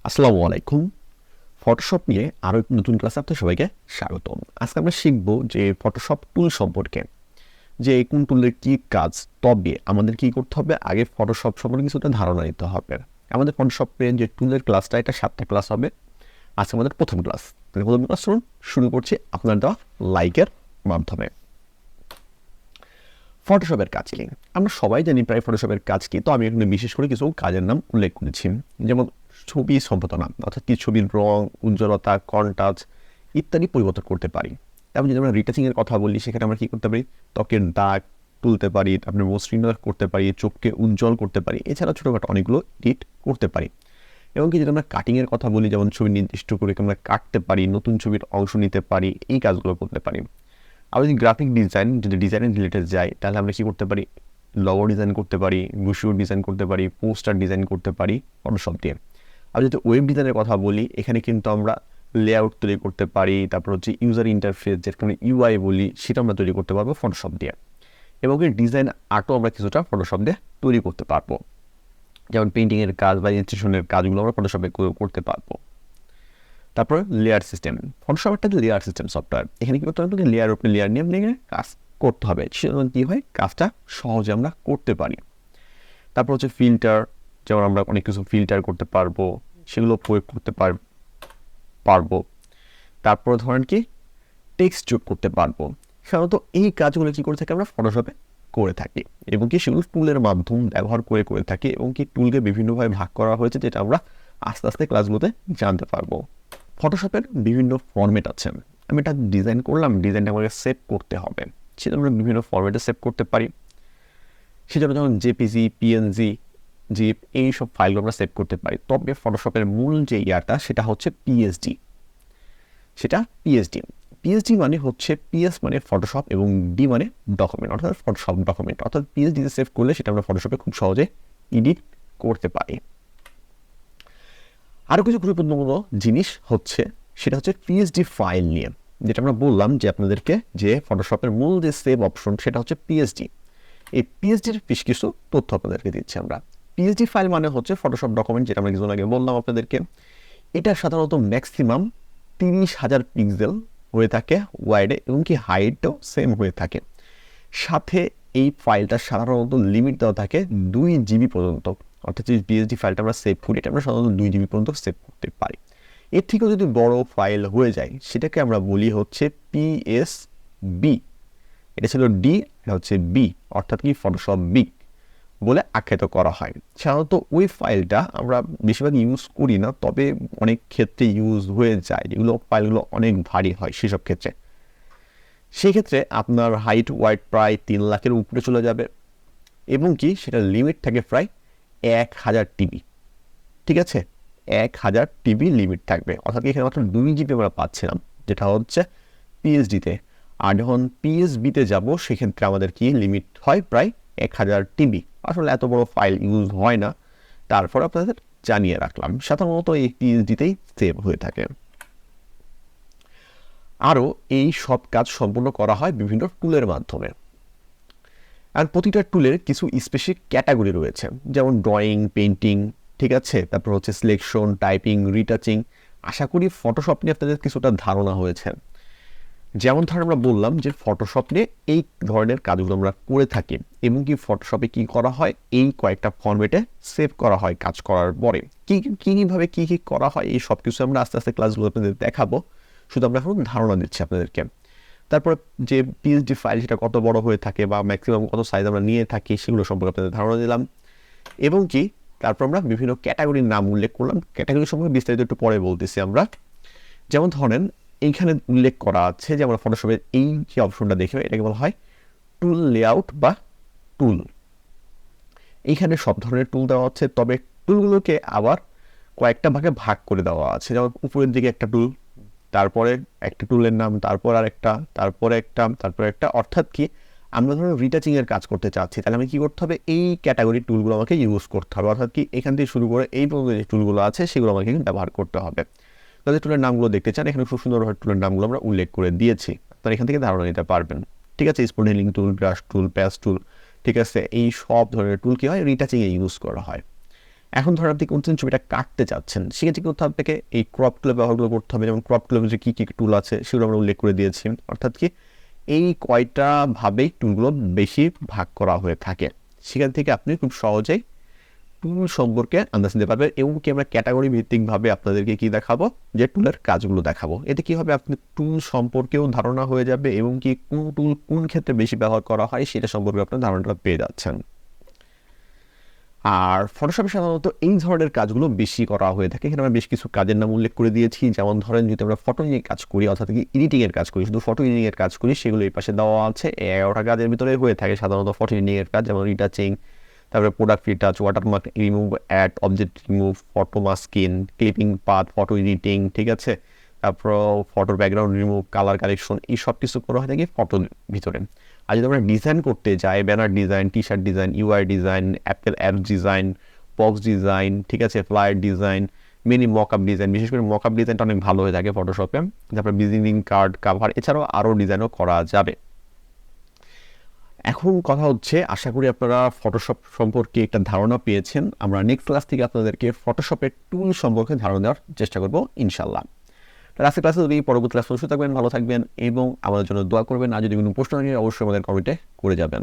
আসসালামু আলাইকুম। ফটোশপ নিয়ে আরও একটি নতুন ক্লাসে আপনাদের সবাইকে স্বাগতম। আজকে আমরা শিখব যে ফটোশপ টুল সম্পর্কে, যে কোন টুলের কী কাজ। তবে আমাদের কী করতে হবে, আগে ফটোশপ সম্পর্কে কিছুটা ধারণা নিতে হবে। আমাদের ফটোশপে যে টুলের ক্লাসটা, এটা 7টা ক্লাস হবে। আজকে আমাদের প্রথম ক্লাস। প্রথম ক্লাস শুরু করছি আপনার দেওয়া লাইকের মাধ্যমে। ফটোশপের কাজ কি? আমরা সবাই জানি প্রায় ফটোশপের কাজ কি, তো আমি এখানে বিশেষ করে কিছু কাজের নাম উল্লেখ করেছি। যেমন ছবি সম্পাদনা, অর্থাৎ কি ছবির রং, উজ্জ্বলতা, কন্ট্রাস্ট ইত্যাদি পরিবর্তন করতে পারি। এবং যদি আমরা রিটাচিংয়ের কথা বলি, সেখানে আমরা কী করতে পারি, ত্বকের দাগ তুলতে পারি, আপনার মসৃণ করতে পারি, চোখকে উজ্জ্বল করতে পারি, এছাড়া ছোটোখাটো অনেকগুলো এডিট করতে পারি। এবং কি যদি আমরা কাটিংয়ের কথা বলি, যেমন ছবি নির্দিষ্ট করে আমরা কাটতে পারি, নতুন ছবির অংশ নিতে পারি, এই কাজগুলো করতে পারি। আর যদি গ্রাফিক ডিজাইন, যদি ডিজাইনের রিলেটেড যাই, তাহলে আমরা কী করতে পারি, লোগো ডিজাইন করতে পারি, ব্রোশিউর ডিজাইন করতে পারি, পোস্টার ডিজাইন করতে পারি ফটোশপ দিয়ে। আর যদি ওয়েব ডিজাইনের কথা বলি, এখানে কিন্তু আমরা লেআউট তৈরি করতে পারি, তারপর হচ্ছে ইউজার ইন্টারফেস, যেটাকে আমরা ইউআই বলি, সেটা আমরা তৈরি করতে পারবো ফটোশপ দিয়ে। এবং ডিজাইন আর্টও আমরা কিছুটা ফটোশপ দিয়ে তৈরি করতে পারবো, যেমন পেইন্টিংয়ের কাজ বা ইনস্টিটিউশনের কাজগুলো আমরা ফটোশপে করতে পারবো। তারপর লেয়ার সিস্টেম, ফটোশপ একটা লেয়ার সিস্টেম সফটওয়্যার। এখানে কী করতে হবে, লেয়ার উপরে লেয়ার নিয়ে নিয়ে কাজ করতে হবে, সেজন্য কী হয়, কাজটা সহজে আমরা করতে পারি। তারপর হচ্ছে ফিল্টার, যেমন আমরা অনেক কিছু ফিল্টার করতে পারবো, সেগুলো প্রয়োগ করতে পারবো। তারপর ধরেন কি টেক্সট যোগ করতে পারবো। সাধারণত এই কাজগুলো কী করে থাকি, আমরা ফটোশপে করে থাকি, এবং কি সেগুলো টুলের মাধ্যম ব্যবহার করে থাকি, এবং কি টুলকে বিভিন্নভাবে ভাগ করা হয়েছে, যেটা আমরা আস্তে আস্তে ক্লাসগুলোতে জানতে পারবো। ফটোশপের বিভিন্ন ফরম্যাট আছে। আমি এটা ডিজাইন করলাম, ডিজাইনটা আমাকে সেভ করতে হবে, সেটা আমরা বিভিন্ন ফরম্যাটে সেভ করতে পারি। সেজন্য যেমন জেপিজি, পিএনজি, জিপ, এই সব ফাইলগুলো আমরা সেভ করতে পারি। তবে ফটোশপের মূল যে ইয়াটা, সেটা হচ্ছে পিএসডি। পিএসডি মানে হচ্ছে, পিএস মানে ফটোশপ এবং ডি মানে ডকুমেন্ট, অর্থাৎ ফটোশপ ডকুমেন্ট। অর্থাৎ পিএসডিতে সেভ করলে সেটা আমরা ফটোশপে খুব সহজে এডিট করতে পারি। আরও কিছু গুরুত্বপূর্ণ জিনিস হচ্ছে, সেটা হচ্ছে পিএসডি ফাইল নিয়ে, যেটা আমরা বললাম যে আপনাদেরকে, যে ফটোশপের মূল যে সেভ অপশন, সেটা হচ্ছে পিএসডি। এই পিএসডির বেশ কিছু তথ্য আপনাদেরকে দিচ্ছি আমরা। পিএসডি ফাইল মানে হচ্ছে ফটোশপ ডকুমেন্ট, যেটা আমরা কিছুদিন আগে বললাম আপনাদেরকে। এটা সাধারণত ম্যাক্সিমাম 30,000 পিক্সেল হয়ে থাকে ওয়াইডে, এবং কি হাইটও সেম হয়ে থাকে। সাথে এই ফাইলটা সাধারণত লিমিট দেওয়া থাকে 2 জিবি পর্যন্ত। অর্থাৎ যে পিএসডি ফাইলটা আমরা সেভ করি, এটা আমরা সাধারণত 2 জিবি পর্যন্ত সেভ করতে পারি। এর থেকেও যদি বড় ফাইল হয়ে যায়, সেটাকে আমরা বলি হচ্ছে পিএসবি। এটা ছিল ডি, এটা হচ্ছে বি, অর্থাৎ কি ফটোশপ বিগ বলে আখ্যায়িত করা হয়। সাধারণত ওই ফাইলটা আমরা বেশিরভাগ ইউজ করি না, তবে অনেক ক্ষেত্রে ইউজ হয়ে যায়, যেগুলো ফাইলগুলো অনেক ভারী হয় সেসব ক্ষেত্রে। সেই ক্ষেত্রে আপনার হাইট ওয়াইড প্রায় 3 লাখের উপরে চলে যাবে, এবং কি সেটা লিমিট থাকে প্রায় 1000 টিবি। ঠিক আছে, 1000 টিবি লিমিট থাকবে। অর্থাৎ এখানে মাত্র 2 জিবি আমরা পাচ্ছিলাম, যেটা হচ্ছে পিএসডিতে। আর যখন পিএসবিতে যাব, সেক্ষেত্রে আমাদের কি লিমিট হয় প্রায় 1000 টিবি। আসলে এত বড় ফাইল ইউজ হয় না, তারপর আপনাদের জানিয়ে রাখলাম। সাধারণত এই পিএসডিতেই সেভ হয়ে থাকে। আরও এই সব কাজ সম্পূর্ণ করা হয় বিভিন্ন টুলের মাধ্যমে। আর প্রতিটা টুলের কিছু স্পেসিফিক ক্যাটাগরি রয়েছে, যেমন ড্রয়িং, পেইন্টিং, ঠিক আছে, তারপর হচ্ছে সিলেকশন, টাইপিং, রিটাচিং। আশা করি ফটোশপ নিয়ে আপনাদের কিছুটা ধারণা হয়েছে। যেমন ধর আমরা বললাম যে ফটোশপ নিয়ে এই ধরনের কাজগুলো আমরা করে থাকি, এবং কি ফটোশপে কি করা হয়, এই কয়েকটা ফরম্যাটে সেভ করা হয় কাজ করার পরে। কীভাবে কী করা হয়, এই সব কিছু আমরা আস্তে আস্তে ক্লাসগুলো আপনাদের দেখাবো, শুধু আমরা এখন ধারণা দিচ্ছি আপনাদেরকে। তারপর যে পিএসডি ফাইল, সেটা কত বড় হয়ে থাকে বা ম্যাক্সিমাম কত সাইজ আমরা নিয়ে থাকি, সেগুলো সম্পর্কে আপনাদের ধারণা দিলাম। এবং কি তারপর আমরা বিভিন্ন ক্যাটাগরির নাম উল্লেখ করলাম। ক্যাটাগরি সম্পর্কে বিস্তারিত একটু পরে বলতেছি আমরা। যেমন ধরেন এইখানে উল্লেখ করা আছে যে আমরা ফটোশপের এই যে অপশনটা দেখে, এটাকে বলা হয় টুল লেআউট বা টুল। এইখানে সব ধরনের টুল দেওয়া আছে, তবে টুলগুলোকে আবার কয়েকটা ভাগে ভাগ করে দেওয়া আছে। যেমন উপরের দিকে একটা টুল, তারপরে একটা টুলের নাম, তারপর আরেকটা, তারপরে একটা। অর্থাৎ কি আমরা ধরুন রিটাচিংয়ের কাজ করতে চাচ্ছি, তাহলে আমি কী করতে হবে, এই ক্যাটাগরির টুলগুলো আমাকে ইউজ করতে হবে। অর্থাৎ কি এখান থেকে শুরু করে এই পর্যন্ত যে টুলগুলো আছে, সেগুলো আমাকে ব্যবহার করতে হবে। তাদের টুলের নামগুলো দেখতে চান, এখানে খুব সুন্দরভাবে টুলের নামগুলো আমরা উল্লেখ করে দিয়েছি, আপনারা এখান থেকে ধারণা নিতে পারবেন। ঠিক আছে, স্পন্ডিলিং টুল, ব্রাশ টুল, প্যাচ টুল, ঠিক আছে, এই সব ধরনের টুল কী হয়, রিটাচিংয়ে ইউজ করা হয়। এখন ধরেন আপনি কোন ছবিটা কাটতে চাচ্ছেন, সেক্ষেত্রে কিন্তু আপনাকে এই ক্রপ টুলের ব্যবহারগুলো করতে হবে। যেমন ক্রপ টুলের যে কী কী টুল আছে সেগুলো আমরা উল্লেখ করে দিয়েছি। অর্থাৎ কি এই কয়টা ভাবেই টুলগুলো বেশি ভাগ করা হয়ে থাকে। সেখান থেকে আপনি খুব সহজেই টুল সম্পর্কে আন্দাজ নিতে পারবেন এবং কি আমরা ক্যাটাগরি ভিত্তিকভাবে আপনাদেরকে কি দেখাবো, যে টুলের কাজগুলো দেখাবো। এতে কি হবে, আপনি টুল সম্পর্কেও ধারণা হয়ে যাবে এবং কি কোন টুল কোন ক্ষেত্রে বেশি ব্যবহার করা হয় সেটা সম্পর্কে আপনার ধারণাটা পেয়ে যাচ্ছেন। আর ফটোশপে সাধারণত এই ধরনের কাজগুলো বেশি করা হয়ে থাকে। এখানে আমরা বেশ কিছু কাজের নাম উল্লেখ করে দিয়েছি। যেমন ধরেন যদি আমরা ফটো নিয়ে কাজ করি, অর্থাৎ কি এডিটিংয়ের কাজ করি, শুধু ফটো এডিটিংয়ের কাজ করি, সেগুলো এই পাশে দেওয়া আছে। 11টা কাজের ভিতরে হয়ে থাকে সাধারণত ফটো এডিটিংয়ের কাজ, যেমন রিটাচিং, তারপরে product retouch, watermark remove, add object remove, photo masking, clipping path, photo editing, ঠিক আছে। তারপর ফটোর ব্যাকগ্রাউন্ড রিমুভ, কালার কারেকশন, এই সব কিছু করা হয় থাকে ফটোর ভিতরে। আর যদি আমরা ডিজাইন করতে যাই, banner design, T shirt design, UI design, apple app design, box design, ঠিক আছে, flyer design, mini mockup design, বিশেষ করে মকআপ ডিজাইনটা অনেক ভালো হয়ে থাকে ফটোশপে। তারপরে ভিজিটিং কার্ড কাভার, এছাড়াও আরও ডিজাইনও করা যাবে। এখন কথা হচ্ছে, আশা করি আপনারা ফটোশপ সম্পর্কে একটা ধারণা পেয়েছেন। আমরা নেক্সট ক্লাস থেকে আপনাদেরকে ফটোশপের টুল সম্পর্কে ধারণা দেওয়ার চেষ্টা করবো ইনশাল্লাহ। আজকের ক্লাসে যদি পরবর্তী ক্লাস সুস্থ থাকবেন, ভালো থাকবেন এবং আমাদের জন্য দোয়া করবেন। আর যদি কোনো প্রশ্ন থাকে অবশ্যই আমাদের কমেন্টে করে যাবেন।